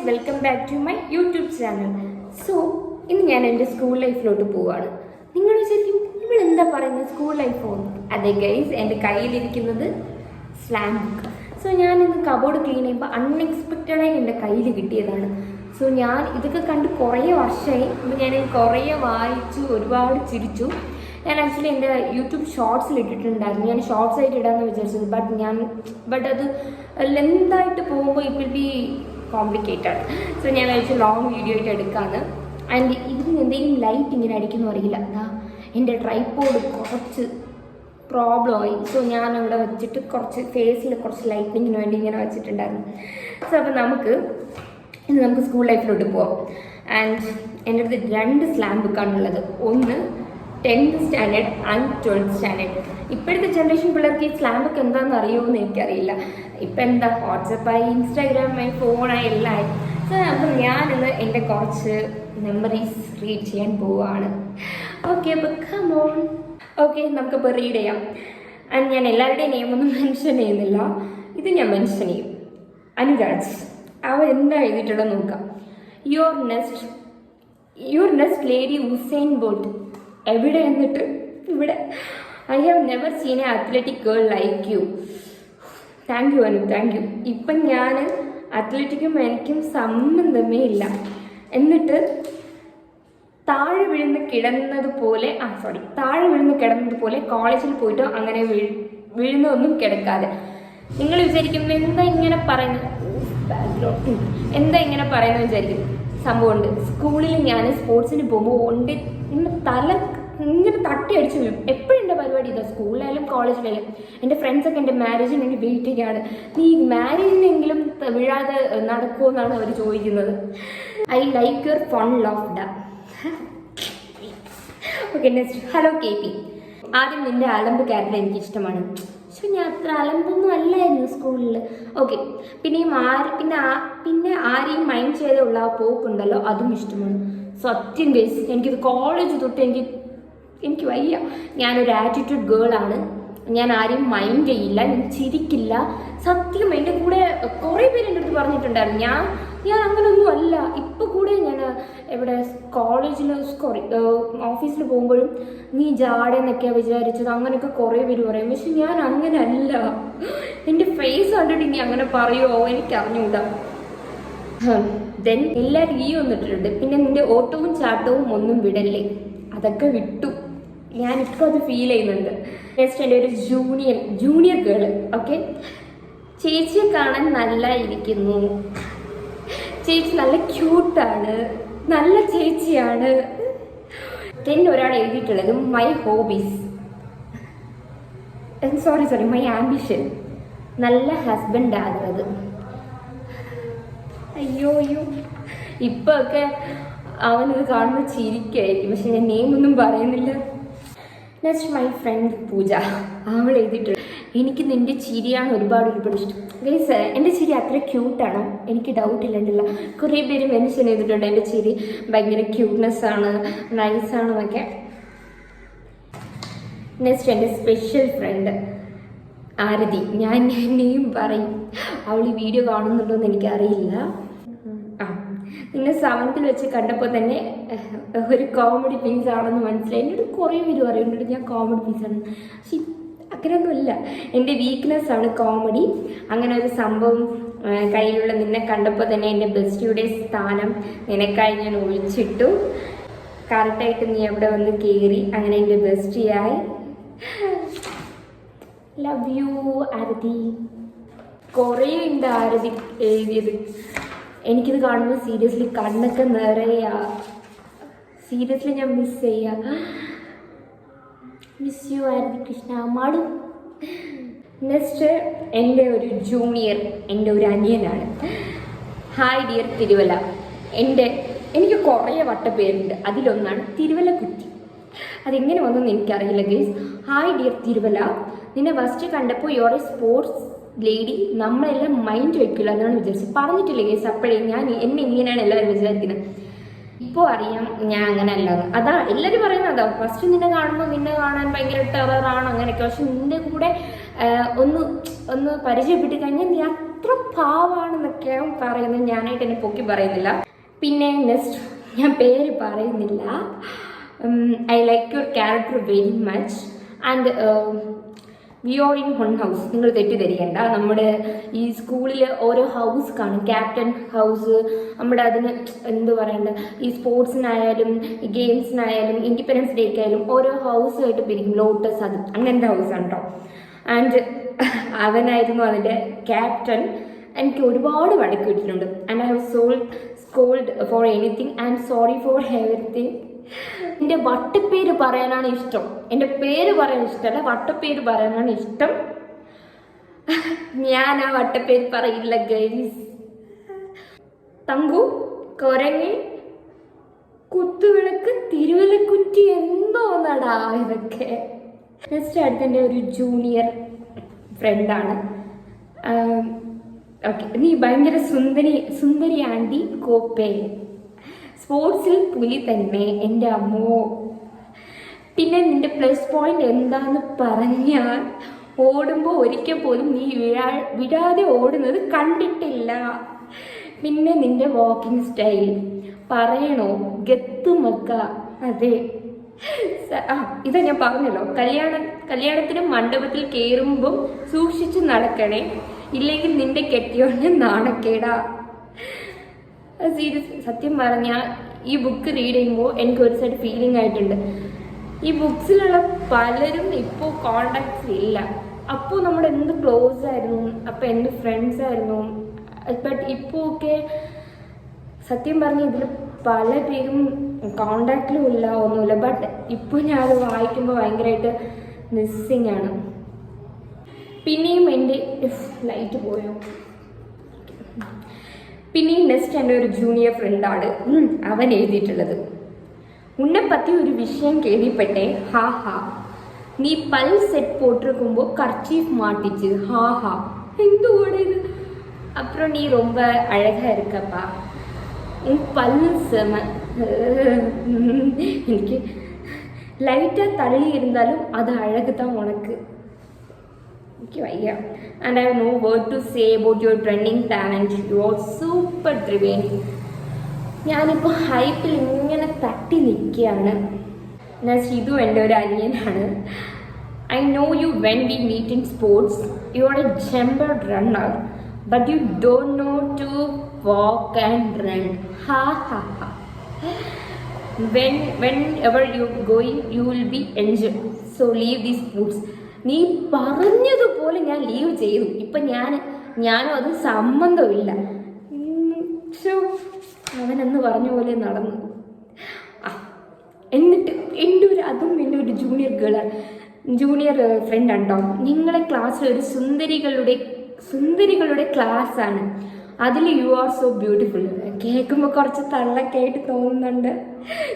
Welcome back to my YouTube channel. So ഇന്ന് ഞാൻ എൻ്റെ സ്കൂൾ ലൈഫിലോട്ട് പോവാണ്. നിങ്ങൾ വിചാരിക്കും ഇവളെന്താ പറയുന്നത് സ്കൂൾ ലൈഫോ? അതെ ഗൈസ്, എൻ്റെ കയ്യിലിരിക്കുന്നത് സ്ലാം ബുക്ക്. സോ ഞാൻ ഇന്ന് കബോർഡ് ക്ലീൻ ചെയ്യുമ്പോൾ അൺഎക്സ്പെക്റ്റഡായി എൻ്റെ കയ്യിൽ കിട്ടിയതാണ്. സോ ഞാൻ ഇതൊക്കെ കണ്ട് കുറേ വർഷമായി. ഞാൻ കുറേ വായിച്ചു, ഒരുപാട് ചിരിച്ചു. ഞാൻ ആക്ച്വലി എൻ്റെ യൂട്യൂബ് ഷോർട്സിൽ ഇട്ടിട്ടുണ്ടായിരുന്നു. ഞാൻ ഷോർട്സ് ആയിട്ട് ഇടാമെന്ന് വിചാരിച്ചത്, ബട്ട് അത് ലെന്തായിട്ട് പോകുമ്പോൾ it will be complicated. So ഞാൻ വിചാരിച്ചു ലോങ് വീഡിയോ ആയിട്ട് എടുക്കാമെന്ന്. ആൻഡ് ഇതിന് എന്തെങ്കിലും ലൈറ്റ് ഇങ്ങനെ അടിക്കുന്നു അറിയില്ല. അതാ എൻ്റെ ട്രൈപോഡ് കുറച്ച് പ്രോബ്ലമായി. സോ ഞാൻ ഇവിടെ വെച്ചിട്ട് കുറച്ച് ഫേസിൽ കുറച്ച് ലൈറ്റിങ്ങിന് വേണ്ടി ഇങ്ങനെ വെച്ചിട്ടുണ്ടായിരുന്നു. സോ അപ്പോൾ നമുക്ക് സ്കൂൾ ലൈഫിലോട്ട് പോവാം. ആൻഡ് എൻ്റെ അടുത്ത് 2 സ്ലാം ബുക്കാണുള്ളത്. ഒന്ന് 10th standard and 12th standard. ഇപ്പോഴത്തെ ജനറേഷൻ പിള്ളേർക്ക് ഈ സ്ലാം ബുക്ക് എന്താണെന്ന് അറിയുമെന്ന് എനിക്കറിയില്ല. ഇപ്പം എന്താ വാട്സപ്പായി, ഇൻസ്റ്റാഗ്രാമായി, ഫോണായി എല്ലാം ആയി. സോ അപ്പം ഞാനിന്ന് എൻ്റെ കുറച്ച് മെമ്മറീസ് റീഡ് ചെയ്യാൻ പോവുകയാണ്. ഓക്കെ, അപ്പോൾ കം ഓൺ. ഓക്കെ, നമുക്കിപ്പോൾ റീഡ് ചെയ്യാം. ആൻഡ് ഞാൻ എല്ലാവരുടെയും നെയിമൊന്നും മെൻഷൻ ചെയ്യുന്നില്ല. ഇത് ഞാൻ മെൻഷൻ ചെയ്യും. അനുരാജ്, അവ എന്താ എഴുതിയിട്ടുള്ളത് നോക്കാം. Your next lady Usain bolt. എവിടെ എന്നിട്ട് ഇവിടെ I have never seen a athletic girl like you. Thank you Anu, thank you. ഇപ്പം ഞാൻ അത്ലറ്റിക്കും എനിക്കും സംബന്ധമേ ഇല്ല. എന്നിട്ട് താഴെ വീഴുന്ന കിടന്നതുപോലെ കോളേജിൽ പോയിട്ട് അങ്ങനെ വീഴുന്നതൊന്നും കിടക്കാതെ. നിങ്ങൾ വിചാരിക്കും എന്താ ഇങ്ങനെ പറയുന്നത് വിചാരിക്കും. സംഭവമുണ്ട്. സ്കൂളിൽ ഞാൻ സ്പോർട്സിന് പോകുമ്പോൾ തല ഇങ്ങനെ തട്ടി അടിച്ച് വീഴും. എപ്പോഴും എൻ്റെ പരിപാടി ഇതാ. സ്കൂളിലായാലും കോളേജിലായാലും എൻ്റെ ഫ്രണ്ട്സൊക്കെ എൻ്റെ മാരേജിന് വേണ്ടി വെയിറ്റ് ചെയ്യുകയാണ്. നീ മാരേജിനെങ്കിലും വീഴാതെ നടക്കുമോ എന്നാണ് അവർ ചോദിക്കുന്നത്. ഐ ലൈക്ക് യുവർ ഫൺ ലോഫ്ഡ. Okay, next. Hello K P. ആദ്യം നിൻ്റെ അലമ്പ് ക്യാരക്ടർ എനിക്കിഷ്ടമാണ്. പക്ഷെ ഞാൻ അത്ര അലമ്പൊന്നും അല്ലായിരുന്നു സ്കൂളിൽ. ഓക്കെ, പിന്നെ ആരെയും മൈൻഡ് ചെയ്തുള്ള ആ പോക്കുണ്ടല്ലോ, അതും ഇഷ്ടമാണ്. സത്യം കേസ്, എനിക്കിത് കോളേജ് തൊട്ട് എനിക്ക് വയ്യ. ഞാനൊരു ആറ്റിറ്റ്യൂഡ് ഗേളാണ്. ഞാൻ ആരെയും മൈൻഡ് ചെയ്യില്ല, ഞാൻ ചിരിക്കില്ല. സത്യം എൻ്റെ കൂടെ കുറേ പേര് എൻ്റെ അടുത്ത് പറഞ്ഞിട്ടുണ്ടായിരുന്നു ഞാൻ അങ്ങനെയൊന്നും അല്ല. ഇപ്പോൾ കൂടെ ഞാൻ ഇവിടെ കോളേജിൽ ഓഫീസിൽ പോകുമ്പോഴും നീ ജാടെന്നൊക്കെയാണ് വിചാരിച്ചത്, അങ്ങനെയൊക്കെ കുറേ പേര് പറയും. പക്ഷെ ഞാൻ അങ്ങനെ അല്ല. എൻ്റെ ഫേസ് കണ്ടിട്ട് ഇനി അങ്ങനെ പറയുമോ എനിക്കറിഞ്ഞൂടാ. ദെൻ എല്ലാവരും ഈ വന്നിട്ടുണ്ട്. പിന്നെ നിൻ്റെ ഓട്ടവും ചാട്ടവും ഒന്നും വിടല്ലേ, അതൊക്കെ വിട്ടു. ഞാനിപ്പോൾ അത് ഫീൽ ചെയ്യുന്നുണ്ട്. നെക്സ്റ്റ് എൻ്റെ ഒരു ജൂനിയർ ഗേള്. ഓക്കെ, ചേച്ചിയെ കാണാൻ നല്ല ഇരിക്കുന്നു. ചേച്ചി നല്ല ക്യൂട്ടാണ്, നല്ല ചേച്ചിയാണ്. ദെൻ ഒരാൾ എഴുതിയിട്ടുള്ളത് മൈ ഹോബീസ്, മൈ ആംബിഷൻ, നല്ല ഹസ്ബൻഡ് ആകുന്നത്. അയ്യോ ഇപ്പൊ ഒക്കെ അവനിത് കാണുമ്പോൾ ചിരിക്കായിരിക്കും. പക്ഷെ ഞാൻ നെയിമൊന്നും പറയുന്നില്ല. നെക്സ്റ്റ് മൈ ഫ്രണ്ട് പൂജ. അവൾ എഴുതിയിട്ടുണ്ട് എനിക്ക് നിൻ്റെ ചിരിയാണ് ഒരുപാട് ഇഷ്ടം. ഗൈസ്, എൻ്റെ ചിരി അത്ര ക്യൂട്ടാണോ? എനിക്ക് ഡൗട്ട് ഇല്ലണ്ടല്ല. കുറേ പേര് മെൻഷൻ ചെയ്തിട്ടുണ്ട് എൻ്റെ ചിരി ഭയങ്കര ക്യൂട്ട്നെസ് ആണ്, നൈസാണെന്നൊക്കെ. നെക്സ്റ്റ് എൻ്റെ സ്പെഷ്യൽ ഫ്രണ്ട് ആരതി. ഞാൻ എന്നെയും പറയും. അവൾ ഈ വീഡിയോ കാണുന്നുണ്ടോ എന്ന് എനിക്കറിയില്ല. പിന്നെ 7th വെച്ച് കണ്ടപ്പോൾ തന്നെ ഒരു കോമഡി പീസ് ആണെന്ന് മനസ്സിലായി. എൻ്റെ അടുത്ത് കുറേ പേര് പറയുന്നുണ്ട് ഞാൻ കോമഡി പീസാണ്. പക്ഷെ അങ്ങനെയൊന്നുമില്ല. എൻ്റെ വീക്ക്നെസ് ആണ് കോമഡി. അങ്ങനെ ഒരു സംഭവം കയ്യിലുള്ള നിന്നെ കണ്ടപ്പോൾ തന്നെ എൻ്റെ ബെസ്റ്റിയുടെ സ്ഥാനം നിനക്കായി ഞാൻ ഒഴിച്ചിട്ടു. കറക്റ്റായിട്ട് നീ അവിടെ വന്ന് കയറി. അങ്ങനെ എൻ്റെ ബെസ്റ്റിയായി. ലവ് യു ആരതി. കുറേ ഉണ്ട് ആരതി എഴുതിയത്. എനിക്കിത് കാണുമ്പോൾ സീരിയസ്ലി കണ്ണൊക്കെ നിറയാ. സീരിയസ്ലി ഞാൻ മിസ് യു ആരതി കൃഷ്ണ മാടു. നെക്സ്റ്റ് എൻ്റെ ഒരു ജൂനിയർ, എൻ്റെ ഒരു അനിയനാണ്. Hi dear Thiruvalla. എനിക്ക് കുറേ വട്ടപ്പേരുണ്ട്. അതിലൊന്നാണ് തിരുവല്ല കുറ്റി. അതെങ്ങനെ വന്നെന്ന് എനിക്കറിയില്ല ഗൈസ്. ഹായ് ഡിയർ തിരുവല്ല, നിന്നെ ഫസ്റ്റ് കണ്ടപ്പോൾ യുവർ എ സ്പോർട്സ് ലേഡി. നമ്മളെല്ലാം മൈൻഡ് വയ്ക്കില്ല എന്നാണ് വിചാരിച്ചത്. പറഞ്ഞിട്ടില്ലേ ഗൈസ് അപ്പോഴേ എന്നെ ഇങ്ങനെയാണ് എല്ലാവരും വിചാരിക്കുന്നത്. ഇപ്പോൾ അറിയാം ഞാൻ അങ്ങനെ അല്ലാന്ന്. അതാ എല്ലാവരും പറയുന്നത്. അതാ ഫസ്റ്റ് നിന്നെ കാണാൻ ഭയങ്കര ടെററാണ് അങ്ങനെയൊക്കെ. പക്ഷെ നിൻ്റെ കൂടെ ഒന്ന് പരിചയപ്പെട്ട് കഴിഞ്ഞാൽ നീ അത്ര അത്ര പാവാണെന്നൊക്കെയാണ് പറയുന്നത്. ഞാനായിട്ട് എന്നെ പൊക്കി പറയുന്നില്ല. പിന്നെ നെക്സ്റ്റ്, ഞാൻ പേര് പറയുന്നില്ല. I like your character very much and we are in one house. നിങ്ങൾ തെറ്റിദ്ധരിക്കേണ്ട. നമ്മുടെ ഈ സ്കൂളിൽ ഓരോ ഹൗസ് കാണും, ക്യാപ്റ്റൻ ഹൗസ്. നമ്മുടെ അതിന് എന്ത് പറയണ്ട, ഈ സ്പോർട്സിനായാലും ഈ ഗെയിംസിനായാലും ഇൻഡിപെൻഡൻസ് ഡേക്ക് ആയാലും ഓരോ ഹൗസുമായിട്ട് പിരിക്കും. ലോട്ടസ്, അത് അങ്ങനത്തെ ഹൗസാണ് കേട്ടോ. ആൻഡ് അവനായിരുന്നു അതിൻ്റെ ക്യാപ്റ്റൻ. എനിക്ക് ഒരുപാട് വഴക്ക് കിട്ടിയിട്ടുണ്ട്. And I have scold for anything and sorry for everything. എൻ്റെ വട്ടപ്പേര് പറയാനാണ് ഇഷ്ടം. എൻ്റെ പേര് പറയാൻ ഇഷ്ടമല്ല, വട്ടപ്പേര് പറയാനാണ് ഇഷ്ടം. ഞാൻ ആ വട്ടപ്പേര് പറയില്ല ഗൈസ്. തങ്കു, കൊരങ്ങി, കുത്തുവിളക്ക്, തിരുവല്ലക്കുറ്റി, എന്തോന്നടാ ഇതൊക്കെ. നെക്സ്റ്റ് അടുത്തെൻ്റെ ഒരു ജൂനിയർ ഫ്രണ്ടാണ്. ഓക്കെ, നീ ഭയങ്കര സുന്ദരി ആൻറ്റി കോപ്പേ. സ്പോർട്സിൽ പുലി തന്നെ എൻ്റെ അമ്മോ. പിന്നെ നിന്റെ പ്ലസ് പോയിന്റ് എന്താന്ന് പറഞ്ഞാൽ ഓടുമ്പോൾ ഒരിക്കൽ പോലും നീ വിടാതെ ഓടുന്നത് കണ്ടിട്ടില്ല. പിന്നെ നിന്റെ വാക്കിംഗ് സ്റ്റൈൽ പറയണോ, ഗത്തുമക്ക. അതെ, ഇതാ ഞാൻ പറഞ്ഞല്ലോ, കല്യാണത്തിന് മണ്ഡപത്തിൽ കയറുമ്പം സൂക്ഷിച്ച് നടക്കണേ, ഇല്ലെങ്കിൽ നിന്റെ കെട്ടിയോണ്ട് നാണക്കേടാ. സീരിയസ്, സത്യം പറഞ്ഞാൽ ഈ ബുക്ക് റീഡ് ചെയ്യുമ്പോൾ എനിക്ക് ഒരു സൈഡ് ഫീലിംഗ് ആയിട്ടുണ്ട്. ഈ ബുക്സിലുള്ള പലരും ഇപ്പോൾ കോണ്ടാക്ട്സ് ഇല്ല. അപ്പോൾ നമ്മൾ എന്ത് ക്ലോസ് ആയിരുന്നു, അപ്പോൾ എന്ത് ഫ്രണ്ട്സ് ആയിരുന്നു. ബട്ട് ഇപ്പോൾ ഒക്കെ സത്യം പറഞ്ഞാൽ ഇതിൽ പല പേരും കോണ്ടാക്റ്റിലും ഇല്ല, ഒന്നുമില്ല. ബട്ട് ഇപ്പോൾ ഞാൻ അത് വായിക്കുമ്പോൾ ഭയങ്കരമായിട്ട് മിസ്സിങ് ആണ്. പിന്നെയും എൻ്റെ ലൈറ്റ് പോയോ. പിന്നെയും നെക്സ്റ്റ് എൻ്റെ ഒരു ജൂനിയർ ഫ്രണ്ടാണ്. അവൻ എഴുതിയിട്ടുള്ളത്, ഉന്നെ പറ്റി ഒരു വിഷയം കേൾവിപ്പെട്ടെ, ഹാ ഹാ നീ പൽ സെറ്റ് പോട്ടിരിക്കുമ്പോൾ കർച്ചീഫ് മാട്ടിച്ച്, ഹാ ഹാ. എന്തുകൂടെ ഇത്? അപ്പുറം നീ ரொம்ப അഴകാ இருக்கப்பா, ഉൻ പല്ല് സെമ. എനിക്ക് ലൈറ്റാக തള്ളി ഇരുന്നാലും അത് അഴക് താൻ ഉണക്ക്. എനിക്ക് വയ്യ. And I have no word to say about your trending talent. You are super Triveni. ഞാനിപ്പോൾ ഹൈപ്പിൽ ഇങ്ങനെ തട്ടി നിൽക്കുകയാണ്. ഇതും എൻ്റെ ഒരു അനിയനാണ്. I know you when we meet in sports you are a jumper runner but you don't know to walk and run. ഹാ ഹാ ഹാ. whenever you're going you will be injured, so leave these sports. നീ പറഞ്ഞതുപോലെ ഞാൻ leave ചെയ്തു. ഇപ്പം ഞാനും അത് സംബന്ധമില്ല. അവനെന്ന് പറഞ്ഞ പോലെ നടന്നു. എന്നിട്ട് എൻ്റെ ഒരു ജൂനിയർ ഫ്രണ്ടാണ് കേട്ടോ. നിങ്ങളെ ക്ലാസ്സിൽ ഒരു സുന്ദരികളുടെ ക്ലാസ്സാണ്. അതിൽ യു ആർ സോ ബ്യൂട്ടിഫുൾ. കേൾക്കുമ്പോൾ കുറച്ച് തള്ളൊക്കെ ആയിട്ട് തോന്നുന്നുണ്ട്.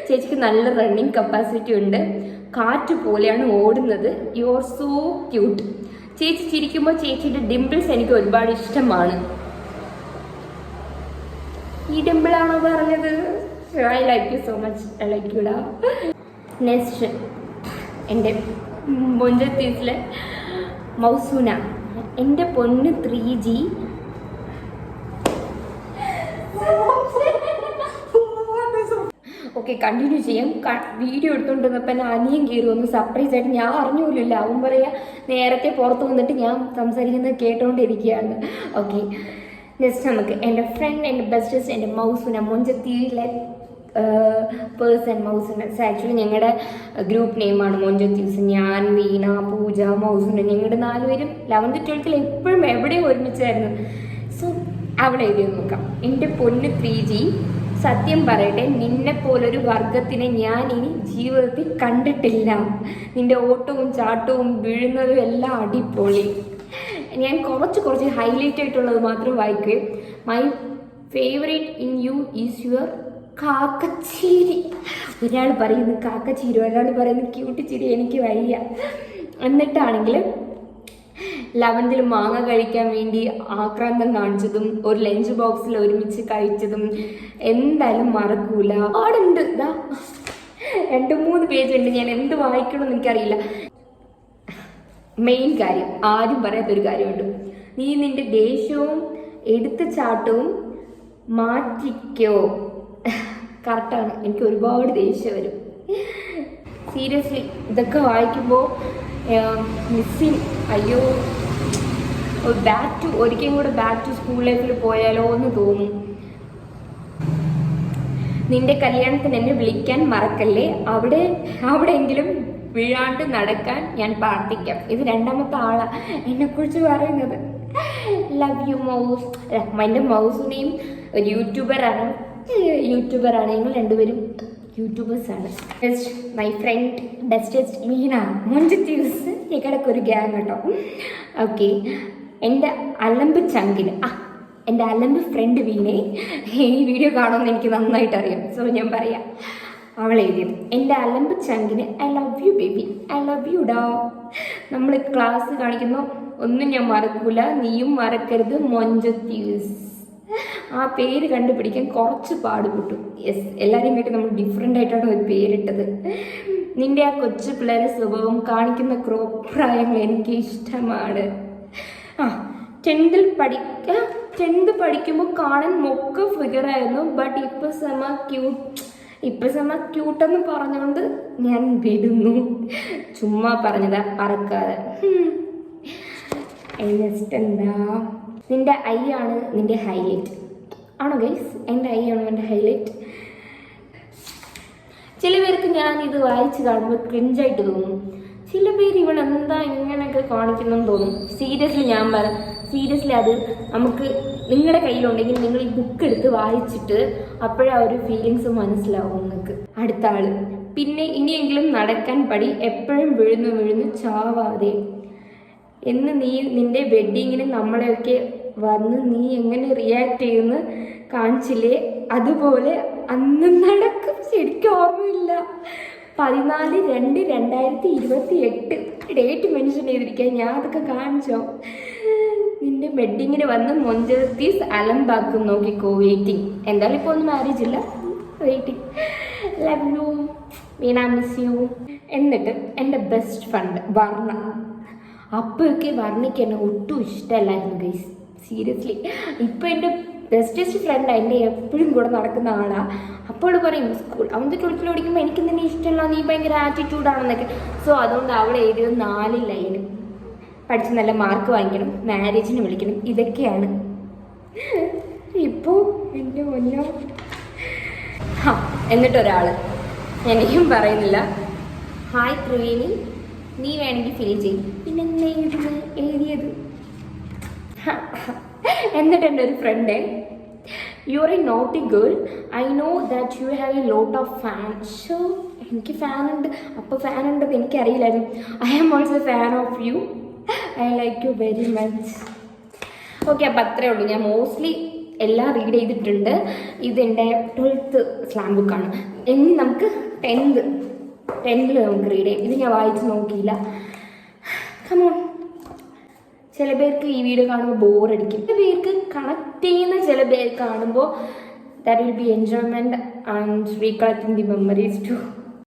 ചേച്ചിക്ക് നല്ല റണ്ണിങ് കപ്പാസിറ്റി ഉണ്ട്. കാറ്റ് പോലെയാണ് ഓടുന്നത്. You are so cute. ചേച്ചി ചിരിക്കുമ്പോൾ ചേച്ചിയുടെ ഡിംപിൾസ് എനിക്ക് ഒരുപാട് ഇഷ്ടമാണ്. ഈ ഡിംപിളാണോ പറഞ്ഞത്? I like you so much. I like യുടാ. നെക്സ്റ്റ് എൻ്റെ മൊഞ്ചത്തീസിലെ മൗസൂന. എൻ്റെ പൊന്ന് 3G. ഓക്കെ, കണ്ടിന്യൂ ചെയ്യാം. വീഡിയോ എടുത്തുകൊണ്ടിരുന്നപ്പോൾ എന്നെ അനിയൻ കയറി ഒന്ന് സർപ്രൈസ് ആയിട്ട് ഞാൻ അറിഞ്ഞുപോലില്ല. അവൻ പറയാ നേരത്തെ പുറത്ത് വന്നിട്ട് ഞാൻ സംസാരിക്കുന്നത് കേട്ടോണ്ടിരിക്കുകയാണ്. ഓക്കെ, നെക്സ്റ്റ് നമുക്ക് എൻ്റെ ഫ്രണ്ട്, എൻ്റെ ബെസ്റ്റസ്റ്റ്, എൻ്റെ മൗസുന, മൊഞ്ചത്തീവിലെ പേഴ്സൺ മൗസുന. ആക്ച്വലി ഞങ്ങളുടെ ഗ്രൂപ്പ് നെയിമാണ് മൊഞ്ചത്തീവ്സ്. ഞാൻ, വീണ, പൂജ, മൗസുന. ഞങ്ങളുടെ 4 പേരും 11th 12th എപ്പോഴും എവിടെയും ഒരുമിച്ചായിരുന്നു. സോ അവിടെ എഴുതി നോക്കാം. എൻ്റെ പൊന്ന് 3G, സത്യം പറയട്ടെ, നിന്നെ പോലൊരു വർഗത്തിനെ ഞാൻ ഇനി ജീവിതത്തിൽ കണ്ടിട്ടില്ല. നിന്റെ ഓട്ടവും ചാട്ടവും വീഴുന്നതും എല്ലാം അടിപൊളി. ഞാൻ കുറച്ച് ഹൈലൈറ്റ് ആയിട്ടുള്ളത് മാത്രം വായിക്കുകയും. My favourite in you is your കാക്കച്ചിരി. ഒരാൾ പറയുന്നു കാക്കച്ചിരി, ഒരാൾ പറയുന്നു ക്യൂട്ട് ചിരി. എനിക്ക് വയ്യ. എന്നിട്ടാണെങ്കിൽ 11th മാങ്ങ കഴിക്കാൻ വേണ്ടി ആക്രാന്തം കാണിച്ചതും ഒരു ലഞ്ച് ബോക്സിൽ ഒരുമിച്ച് കഴിച്ചതും എന്തായാലും മറക്കൂല. പാടുണ്ട്, ഇതാ 2-3 പേജുണ്ട്. ഞാൻ എന്ത് വായിക്കണമെന്ന് എനിക്കറിയില്ല. മെയിൻ കാര്യം, ആരും പറയാത്തൊരു കാര്യമുണ്ട്. നീ നിന്റെ ദേഷ്യവും എടുത്തുചാട്ടവും മാറ്റിക്കോ. കറക്റ്റാണ്. എനിക്ക് ഒരുപാട് ദേഷ്യം വരും സീരിയസ്ലി. ഇതൊക്കെ വായിക്കുമ്പോൾ മിസ്സിങ്. അയ്യോ, ഒരിക്കലും കൂടെ ബാക്ക് ടു സ്കൂൾ ലൈഫിൽ പോയാലോ എന്ന് തോന്നും. നിന്റെ കല്യാണത്തിന് എന്നെ വിളിക്കാൻ മറക്കല്ലേ, അവിടെയെങ്കിലും വീഴാണ്ട് നടക്കാൻ ഞാൻ പ്രാർത്ഥിക്കാം. ഇത് രണ്ടാമത്തെ ആളാ എന്നെക്കുറിച്ച് പറയുന്നത്. Love you mouse. എൻ്റെ മൗസിനെയും ഒരു യൂട്യൂബറാണ്. ഞങ്ങൾ രണ്ടുപേരും യൂട്യൂബേഴ്സാണ്. മൈ ഫ്രണ്ട് ബെസ്റ്റസ്റ്റ് വീണ മുഞ്ചത്തീവ്സ് ഞങ്ങൾക്കൊരു ഗ്യാങ് കേട്ടോ. ഓക്കെ, എൻ്റെ അലമ്പ് ചങ്കിന് എൻ്റെ അലമ്പ് ഫ്രണ്ട് വീണെ ഈ വീഡിയോ കാണുമെന്ന് എനിക്ക് നന്നായിട്ട് അറിയാം. സോ ഞാൻ പറയാം, അവൾ എഴുതിയത് എൻ്റെ അലമ്പ് ചങ്കിന് I love you baby, I love you ഡാ. നമ്മൾ ക്ലാസ് കാണിക്കുന്ന ഒന്നും ഞാൻ മറക്കൂല, നീയും മറക്കരുത് മൊഞ്ചത്തീവ്സ്. ആ പേര് കണ്ടുപിടിക്കാൻ കുറച്ച് പാടുപെട്ടു. യെസ്, എല്ലാവരെയും കേട്ട് നമ്മൾ ഡിഫറെൻ്റ് ആയിട്ടാണ് ഒരു പേരിട്ടത്. നിന്റെ ആ കൊച്ചു പിള്ളേരെ സ്വഭാവം കാണിക്കുന്ന ക്രോപ്രായങ്ങൾ എനിക്ക് ഇഷ്ടമാണ്. 10th പഠിക്കുമ്പോൾ കാണാൻ മൊക്ക ഫിഗറായിരുന്നു. ബട്ട് ഇപ്പം സെമ ക്യൂട്ടെന്ന് പറഞ്ഞുകൊണ്ട് ഞാൻ വിടുന്നു. ചുമ്മാ പറഞ്ഞതാ, പറക്കാതെ. നെക്സ്റ്റ് എന്താ, നിന്റെ ഐ ആണ് നിന്റെ ഹൈലൈറ്റ് ആണോ ഗൈസ്? എൻ്റെ ഐ ആണോ എൻ്റെ ഹൈലൈറ്റ്? ചില പേർക്ക് ഞാൻ ഇത് വായിച്ച് കാണുമ്പോൾ ക്രിഞ്ചായിട്ട് തോന്നും. ചില പേര് ഇവളെന്താ ഇങ്ങനെയൊക്കെ കാണിക്കണമെന്ന് തോന്നും. സീരിയസ്ലി അത് നമുക്ക് നിങ്ങളുടെ കയ്യിലുണ്ടെങ്കിൽ നിങ്ങൾ ഈ ബുക്ക് എടുത്ത് വായിച്ചിട്ട് അപ്പോഴാ ഒരു ഫീലിങ്സ് മനസ്സിലാവും നിങ്ങൾക്ക്. അടുത്ത ആള്, പിന്നെ ഇനിയെങ്കിലും നടക്കാൻ പടി, എപ്പോഴും വീഴുന്നു ചാവാതെ എന്ന് നിന്റെ വെഡ്ഡിങ്ങിന് നമ്മളെയൊക്കെ വന്ന് നീ എങ്ങനെ റിയാക്ട് ചെയ്യുമെന്ന് കാണിച്ചില്ലേ, അതുപോലെ അന്ന് നടക്കും. ശരിക്കും ഓർമ്മയില്ല. 14/2/2028 ഡേറ്റ് മെൻഷൻ ചെയ്തിരിക്കുക. ഞാൻ അതൊക്കെ കാണിച്ചോ? നിന്റെ വെഡ്ഡിങ്ങിന് വന്ന് മൊഞ്ചത്തീസ് അലമ്പാക്കും, നോക്കിക്കോ. വെയിറ്റിംഗ്. എന്തായാലും ഇപ്പോൾ ഒന്നും മാരേജ് ഇല്ല, waiting. Love you Veena, miss you. എന്നിട്ട് എൻ്റെ ബെസ്റ്റ് ഫ്രണ്ട് വർണ്ണ. അപ്പോഴൊക്കെ വർണ്ണയ്ക്ക് എന്നെ ഒട്ടും ഇഷ്ടമല്ലായിരുന്നു ഗൈസ്, സീരിയസ്ലി. ഇപ്പം എൻ്റെ ബെസ്റ്റസ്റ്റ് ഫ്രണ്ടാണ്, എൻ്റെ എപ്പോഴും കൂടെ നടക്കുന്ന ആളാണ്. അപ്പോൾ പറയും അവൻ്റെ 12th പഠിക്കുമ്പോൾ എനിക്ക് നിന്നെ ഇഷ്ടമല്ല, നീ ഭയങ്കര ആറ്റിറ്റ്യൂഡാണെന്നൊക്കെ. സോ അതുകൊണ്ട് അവിടെ എഴുതിയത് 4 ലൈന്. പഠിച്ച് നല്ല മാർക്ക് വാങ്ങിക്കണം, മാരേജിന് വിളിക്കണം, ഇതൊക്കെയാണ്. ഇപ്പോൾ എൻ്റെ മുന്നോ. എന്നിട്ടൊരാൾ, എനിക്കും പറയുന്നില്ല, ഹായ് ത്രിവേണി, നീ വേണമെങ്കിൽ ഫിൽ ചെയ്യും. പിന്നെ എഴുതിയത്. എന്നിട്ട് എൻ്റെ ഒരു friend, you are a naughty girl, I know that you have a lot of fans. So, എനിക്ക് ഫാനുണ്ട്. അപ്പോൾ ഫാനുണ്ടെന്ന് എനിക്കറിയില്ലായിരുന്നു. I am also fan of you, I like you very much. Okay, അപ്പോൾ അത്രേ ഉള്ളൂ. ഞാൻ മോസ്റ്റ്ലി എല്ലാം റീഡ് ചെയ്തിട്ടുണ്ട്. ഇതെൻ്റെ 12th സ്ലാം ബുക്കാണ്. ഇനി നമുക്ക് 10th നമുക്ക് റീഡ് ചെയ്യാം. ഇത് ഞാൻ വായിച്ച് നോക്കിയില്ല. കമോൺ. ചില പേർക്ക് ഈ വീഡിയോ കാണുമ്പോൾ ബോറടിക്കും, ചില പേർക്ക് കണക്ട് ചെയ്യുന്ന ചില പേര് കാണുമ്പോൾ that will be enjoyment and recollecting the memories to.